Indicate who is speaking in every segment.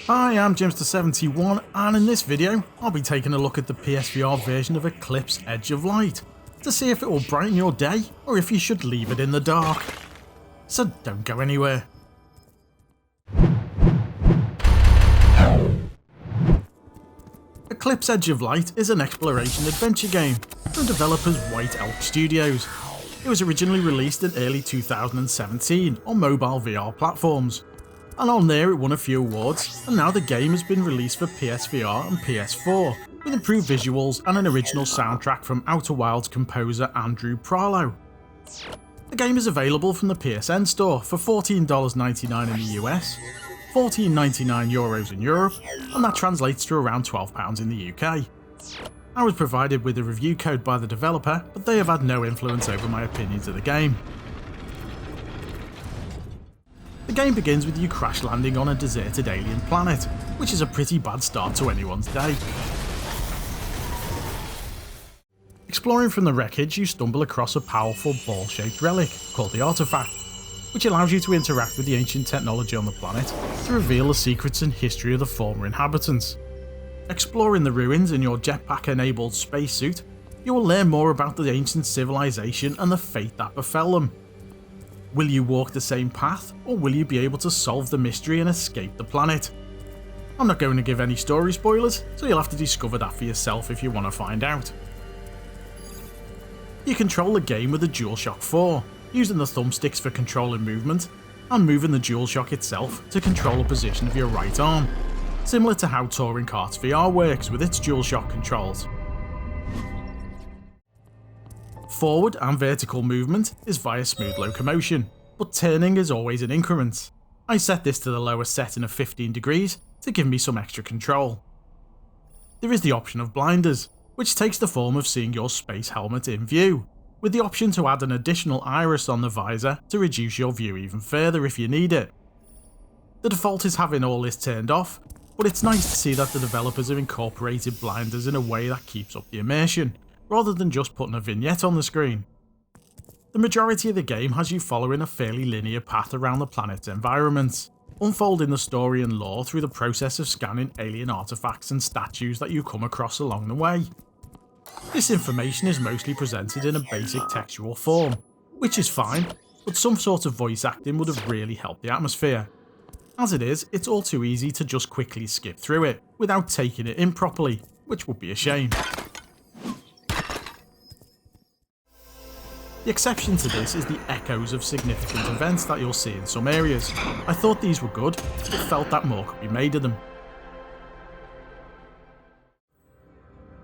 Speaker 1: Hi, I'm Jimster71 and in this video I'll be taking a look at the PSVR version of Eclipse Edge of Light to see if it will brighten your day or if you should leave it in the dark. So don't go anywhere. Eclipse Edge of Light is an exploration adventure game from developers White Elk Studios. It was originally released in early 2017 on mobile VR platforms, and on there it won a few awards, and now the game has been released for PSVR and PS4 with improved visuals and an original soundtrack from Outer Wilds composer Andrew Pralo. The game is available from the PSN store for $14.99 in the US, €14.99 in Europe, and that translates to around £12 in the UK. I was provided with a review code by the developer, but they have had no influence over my opinions of the game. The game begins with you crash landing on a deserted alien planet, which is a pretty bad start to anyone's day. Exploring from the wreckage, you stumble across a powerful ball-shaped relic called the Artifact, which allows you to interact with the ancient technology on the planet to reveal the secrets and history of the former inhabitants. Exploring the ruins in your jetpack-enabled spacesuit, you will learn more about the ancient civilization and the fate that befell them. Will you walk the same path, or will you be able to solve the mystery and escape the planet? I'm not going to give any story spoilers, so you'll have to discover that for yourself if you want to find out. You control the game with the DualShock 4, using the thumbsticks for controlling movement, and moving the DualShock itself to control the position of your right arm, similar to how Touring Carts VR works with its DualShock controls. Forward and vertical movement is via smooth locomotion, but turning is always in increments. I set this to the lowest setting of 15 degrees to give me some extra control. There is the option of blinders, which takes the form of seeing your space helmet in view, with the option to add an additional iris on the visor to reduce your view even further if you need it. The default is having all this turned off, but it's nice to see that the developers have incorporated blinders in a way that keeps up the immersion, rather than just putting a vignette on the screen. The majority of the game has you following a fairly linear path around the planet's environments, unfolding the story and lore through the process of scanning alien artifacts and statues that you come across along the way. This information is mostly presented in a basic textual form, which is fine, but some sort of voice acting would have really helped the atmosphere. As it is, it's all too easy to just quickly skip through it without taking it in properly, which would be a shame. The exception to this is the echoes of significant events that you'll see in some areas. I thought these were good, but felt that more could be made of them.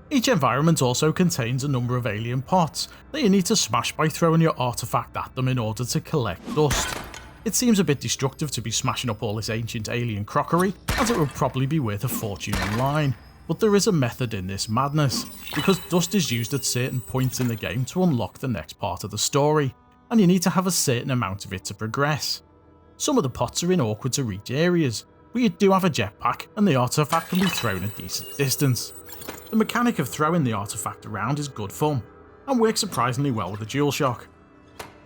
Speaker 1: Each environment also contains a number of alien pots that you need to smash by throwing your artifact at them in order to collect dust. It seems a bit destructive to be smashing up all this ancient alien crockery, as it would probably be worth a fortune online, but there is a method in this madness, because dust is used at certain points in the game to unlock the next part of the story, and you need to have a certain amount of it to progress. Some of the pots are in awkward to reach areas, but you do have a jetpack and the artifact can be thrown a decent distance. The mechanic of throwing the artifact around is good fun, and works surprisingly well with the DualShock.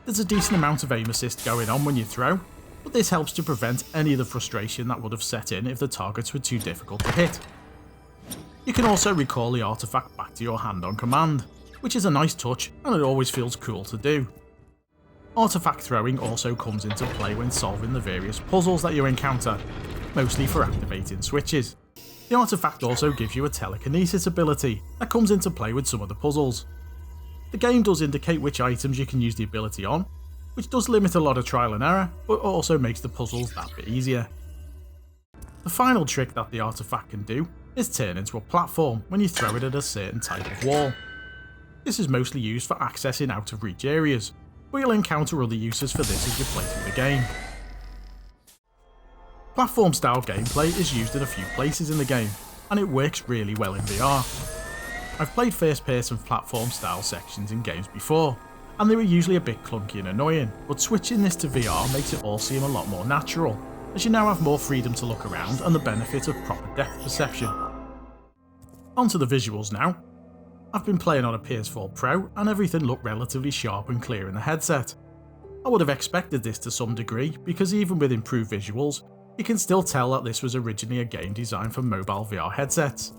Speaker 1: There's a decent amount of aim assist going on when you throw, but this helps to prevent any of the frustration that would have set in if the targets were too difficult to hit. You can also recall the artifact back to your hand on command, which is a nice touch and it always feels cool to do. Artifact throwing also comes into play when solving the various puzzles that you encounter, mostly for activating switches. The artifact also gives you a telekinesis ability that comes into play with some of the puzzles. The game does indicate which items you can use the ability on, which does limit a lot of trial and error, but also makes the puzzles that bit easier. The final trick that the artifact can do is turn into a platform when you throw it at a certain type of wall. This is mostly used for accessing out of reach areas, but you'll encounter other uses for this as you play through the game. Platform style gameplay is used in a few places in the game, and it works really well in VR. I've played first person platform style sections in games before, and they were usually a bit clunky and annoying, but switching this to VR makes it all seem a lot more natural, as you now have more freedom to look around and the benefit of proper depth perception. Onto the visuals now. I've been playing on a PS4 Pro and everything looked relatively sharp and clear in the headset. I would have expected this to some degree because even with improved visuals, you can still tell that this was originally a game designed for mobile VR headsets.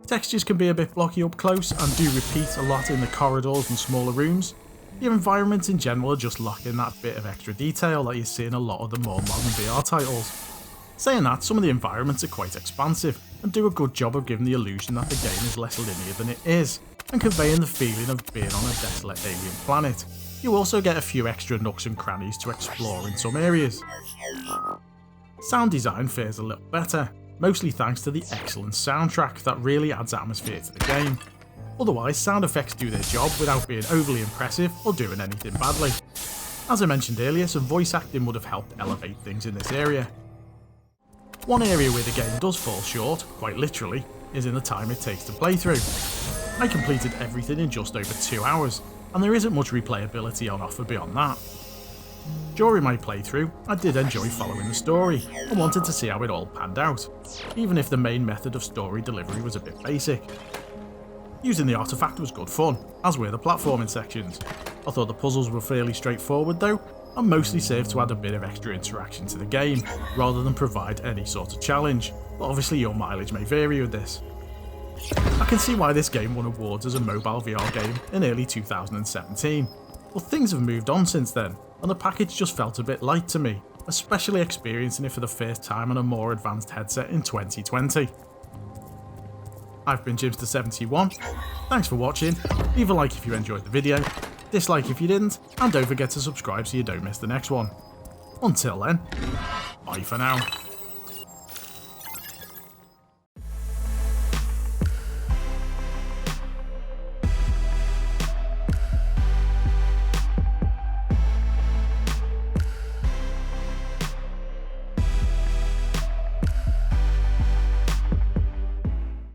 Speaker 1: Textures can be a bit blocky up close and do repeat a lot in the corridors and smaller rooms. Your environments in general are just lacking that bit of extra detail that you see in a lot of the more modern VR titles. Saying that, some of the environments are quite expansive and do a good job of giving the illusion that the game is less linear than it is, and conveying the feeling of being on a desolate alien planet. You also get a few extra nooks and crannies to explore in some areas. Sound design fares a little better, mostly thanks to the excellent soundtrack that really adds atmosphere to the game. Otherwise, sound effects do their job without being overly impressive or doing anything badly. As I mentioned earlier, some voice acting would have helped elevate things in this area. One area where the game does fall short, quite literally, is in the time it takes to play through. I completed everything in just over 2 hours, and there isn't much replayability on offer beyond that. During my playthrough, I did enjoy following the story, and wanted to see how it all panned out, even if the main method of story delivery was a bit basic. Using the artifact was good fun, as were the platforming sections. I thought the puzzles were fairly straightforward though, and mostly served to add a bit of extra interaction to the game, rather than provide any sort of challenge, but obviously your mileage may vary with this. I can see why this game won awards as a mobile VR game in early 2017, but things have moved on since then, and the package just felt a bit light to me, especially experiencing it for the first time on a more advanced headset in 2020. I've been Jimster71, thanks for watching, leave a like if you enjoyed the video, dislike if you didn't, and don't forget to subscribe so you don't miss the next one. Until then, bye for now.